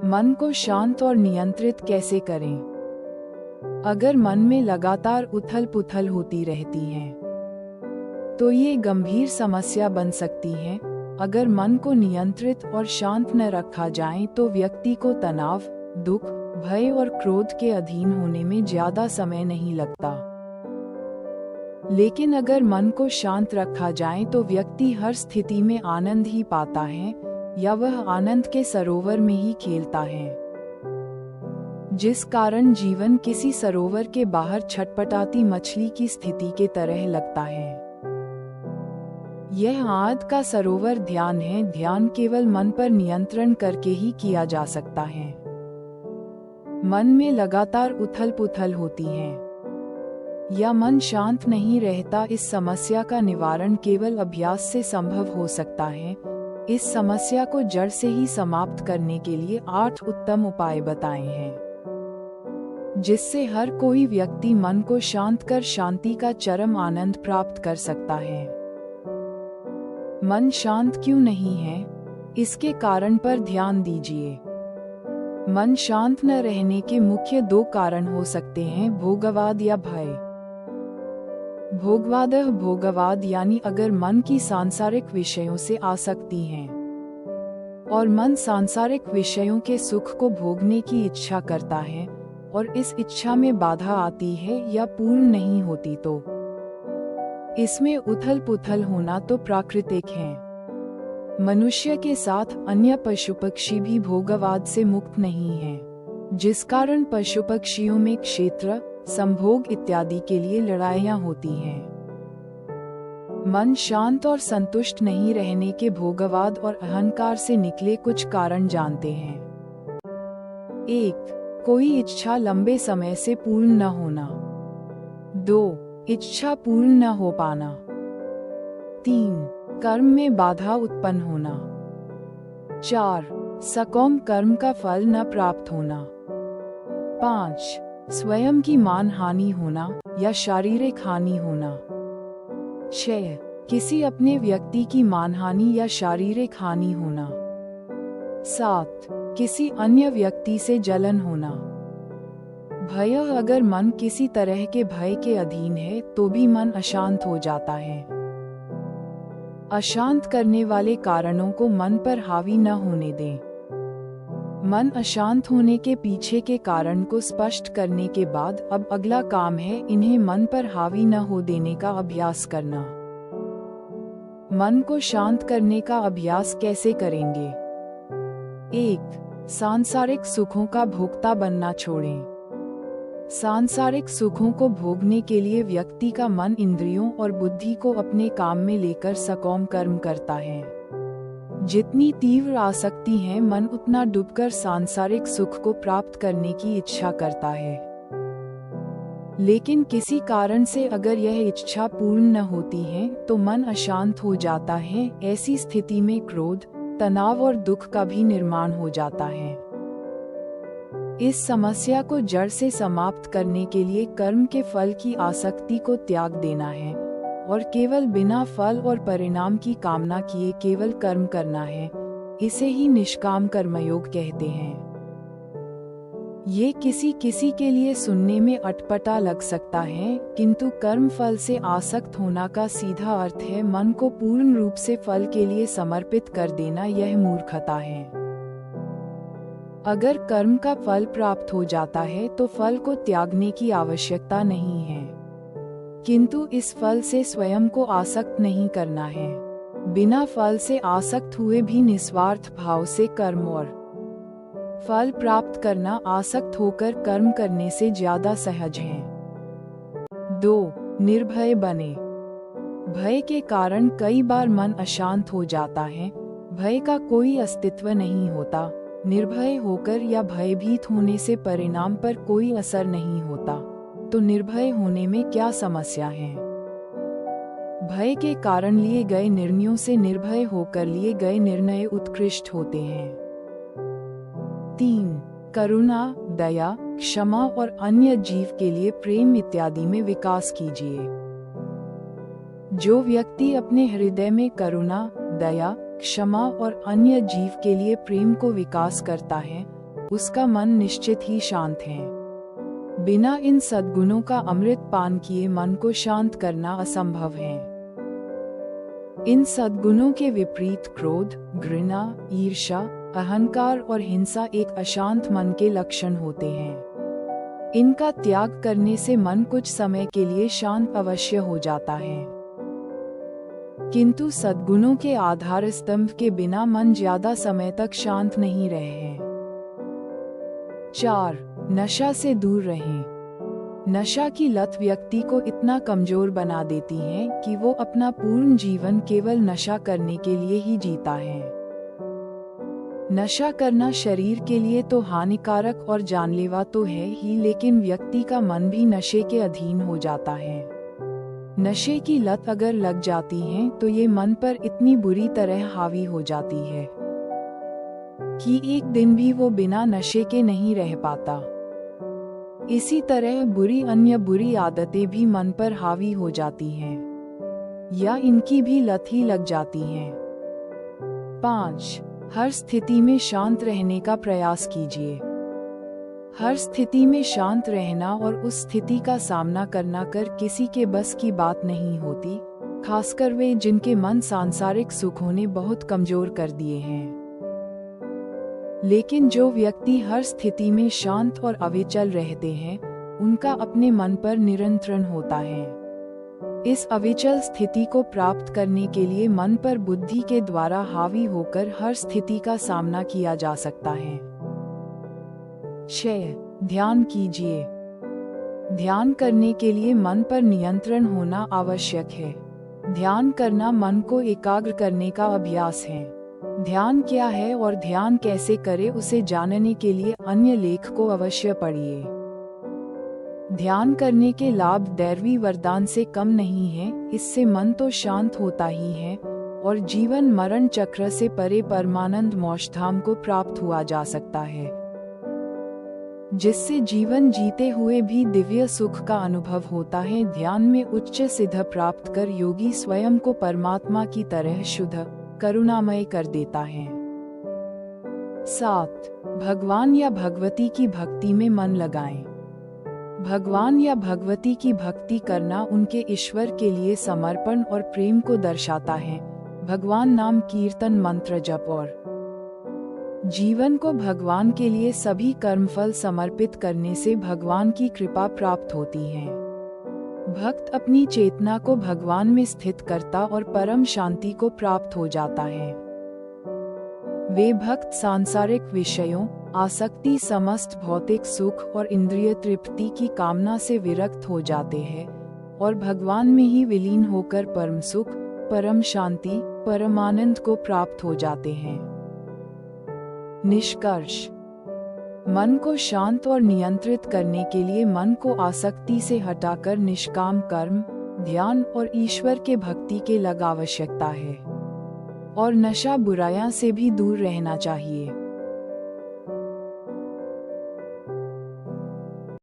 मन को शांत और नियंत्रित कैसे करें? अगर मन में लगातार उथल पुथल होती रहती है तो ये गंभीर समस्या बन सकती है। अगर मन को नियंत्रित और शांत न रखा जाए तो व्यक्ति को तनाव, दुख, भय और क्रोध के अधीन होने में ज्यादा समय नहीं लगता। लेकिन अगर मन को शांत रखा जाए तो व्यक्ति हर स्थिति में आनंद ही पाता है, या वह आनंद के सरोवर में ही खेलता है, जिस कारण जीवन किसी सरोवर के बाहर छटपटाती मछली की स्थिति के तरह लगता है। यह आनंद का सरोवर ध्यान है। ध्यान केवल मन पर नियंत्रण करके ही किया जा सकता है। मन में लगातार उथल पुथल होती है या मन शांत नहीं रहता, इस समस्या का निवारण केवल अभ्यास से संभव हो सकता है। इस समस्या को जड़ से ही समाप्त करने के लिए 8 उत्तम उपाय बताए हैं, जिससे हर कोई व्यक्ति मन को शांत कर शांति का चरम आनंद प्राप्त कर सकता है। मन शांत क्यों नहीं है, इसके कारण पर ध्यान दीजिए। मन शांत न रहने के मुख्य 2 कारण हो सकते हैं, भोगवाद या भय। भोगवाद यानी अगर मन की सांसारिक विषयों से आसक्ति है और मन सांसारिक विषयों के सुख को भोगने की इच्छा करता है और इस इच्छा में बाधा आती है या पूर्ण नहीं होती तो इसमें उथल पुथल होना तो प्राकृतिक है। मनुष्य के साथ अन्य पशु पक्षी भी भोगवाद से मुक्त नहीं हैं, जिस कारण पशु पक्षियों में क्षेत्र, संभोग इत्यादि के लिए लड़ाइयां होती हैं। मन शांत और संतुष्ट नहीं रहने के भोगवाद और अहंकार से निकले कुछ कारण जानते हैं। 1. कोई इच्छा लंबे समय से पूर्ण न होना। 2. इच्छा पूर्ण न हो पाना। 3. कर्म में बाधा उत्पन्न होना। 4. सकाम कर्म का फल न प्राप्त होना। 5. स्वयं की मान हानि होना या शारीरिक हानि होना। 6. किसी अपने व्यक्ति की मानहानि या शारीरिक हानि होना। 7. किसी अन्य व्यक्ति से जलन होना। भय, अगर मन किसी तरह के भय के अधीन है तो भी मन अशांत हो जाता है। अशांत करने वाले कारणों को मन पर हावी न होने दें। मन अशांत होने के पीछे के कारण को स्पष्ट करने के बाद अब अगला काम है इन्हें मन पर हावी न हो देने का अभ्यास करना। मन को शांत करने का अभ्यास कैसे करेंगे? 1. सांसारिक सुखों का भोक्ता बनना छोड़ें। सांसारिक सुखों को भोगने के लिए व्यक्ति का मन इंद्रियों और बुद्धि को अपने काम में लेकर सकाम कर्म करता है। जितनी तीव्र आसक्ति है मन उतना डूबकर सांसारिक सुख को प्राप्त करने की इच्छा करता है। लेकिन किसी कारण से अगर यह इच्छा पूर्ण न होती है तो मन अशांत हो जाता है। ऐसी स्थिति में क्रोध, तनाव और दुख का भी निर्माण हो जाता है। इस समस्या को जड़ से समाप्त करने के लिए कर्म के फल की आसक्ति को त्याग देना है और केवल बिना फल और परिणाम की कामना किए केवल कर्म करना है। इसे ही निष्काम कर्मयोग कहते हैं। ये किसी किसी के लिए सुनने में अटपटा लग सकता है, किंतु कर्म फल से आसक्त होना का सीधा अर्थ है मन को पूर्ण रूप से फल के लिए समर्पित कर देना। यह मूर्खता है। अगर कर्म का फल प्राप्त हो जाता है तो फल को त्यागने की आवश्यकता नहीं है, किंतु इस फल से स्वयं को आसक्त नहीं करना है। बिना फल से आसक्त हुए भी निस्वार्थ भाव से कर्म और फल प्राप्त करना आसक्त होकर कर्म करने से ज्यादा सहज है। 2. निर्भय बने। भय के कारण कई बार मन अशांत हो जाता है। भय का कोई अस्तित्व नहीं होता। निर्भय होकर या भयभीत होने से परिणाम पर कोई असर नहीं होता, तो निर्भय होने में क्या समस्या है? भय के कारण लिए गए निर्णयों से निर्भय होकर लिए गए निर्णय उत्कृष्ट होते हैं। 3. करुणा, दया, क्षमा और अन्य जीव के लिए प्रेम इत्यादि में विकास कीजिए। जो व्यक्ति अपने हृदय में करुणा, दया, क्षमा और अन्य जीव के लिए प्रेम को विकास करता है उसका मन निश्चित ही शांत है। बिना इन सद्गुणों का अमृत पान किए मन को शांत करना असंभव है। इन सद्गुणों के विपरीत क्रोध, घृणा, ईर्ष्या, अहंकार और हिंसा एक अशांत मन के लक्षण होते हैं। इनका त्याग करने से मन कुछ समय के लिए शांत अवश्य हो जाता है, किंतु सद्गुणों के आधार स्तंभ के बिना मन ज्यादा समय तक शांत नहीं रहे हैं। 4. नशा से दूर रहें। नशा की लत व्यक्ति को इतना कमजोर बना देती है कि वो अपना पूर्ण जीवन केवल नशा करने के लिए ही जीता है। नशा करना शरीर के लिए तो हानिकारक और जानलेवा तो है ही, लेकिन व्यक्ति का मन भी नशे के अधीन हो जाता है। नशे की लत अगर लग जाती है तो ये मन पर इतनी बुरी तरह हावी हो जाती है कि एक दिन भी वो बिना नशे के नहीं रह पाता। इसी तरह अन्य बुरी आदतें भी मन पर हावी हो जाती हैं, या इनकी भी लत ही लग जाती हैं। 5. हर स्थिति में शांत रहने का प्रयास कीजिए। हर स्थिति में शांत रहना और उस स्थिति का सामना करना कर किसी के बस की बात नहीं होती, खासकर वे जिनके मन सांसारिक सुखों ने बहुत कमजोर कर दिए हैं। लेकिन जो व्यक्ति हर स्थिति में शांत और अविचल रहते हैं, उनका अपने मन पर नियंत्रण होता है। इस अविचल स्थिति को प्राप्त करने के लिए मन पर बुद्धि के द्वारा हावी होकर हर स्थिति का सामना किया जा सकता है। 6. ध्यान कीजिए। ध्यान करने के लिए मन पर नियंत्रण होना आवश्यक है। ध्यान करना मन को एकाग्र करने का अभ्यास है। ध्यान क्या है और ध्यान कैसे करें, उसे जानने के लिए अन्य लेख को अवश्य पढ़िए। ध्यान करने के लाभ दैवी वरदान से कम नहीं है। इससे मन तो शांत होता ही है और जीवन मरण चक्र से परे परमानंद मोक्षधाम को प्राप्त हुआ जा सकता है, जिससे जीवन जीते हुए भी दिव्य सुख का अनुभव होता है। ध्यान में उच्च सिद्ध प्राप्त कर योगी स्वयं को परमात्मा की तरह शुद्ध करुणामय कर देता है। 7. भगवान या भगवती की भक्ति में मन लगाएं। भगवान या भगवती की भक्ति करना उनके ईश्वर के लिए समर्पण और प्रेम को दर्शाता है। भगवान नाम कीर्तन, मंत्र जप और जीवन को भगवान के लिए सभी कर्मफल समर्पित करने से भगवान की कृपा प्राप्त होती है। भक्त अपनी चेतना को भगवान में स्थित करता और परम शांति को प्राप्त हो जाता है। वे भक्त सांसारिक विषयों, आसक्ति, समस्त भौतिक सुख और इंद्रिय तृप्ति की कामना से विरक्त हो जाते हैं और भगवान में ही विलीन होकर परम सुख, परम शांति, परमानंद को प्राप्त हो जाते हैं। निष्कर्ष: मन को शांत और नियंत्रित करने के लिए मन को आसक्ति से हटाकर निष्काम कर्म, ध्यान और ईश्वर के भक्ति के लग आवश्यकता है, और नशा बुराइयां से भी दूर रहना चाहिए।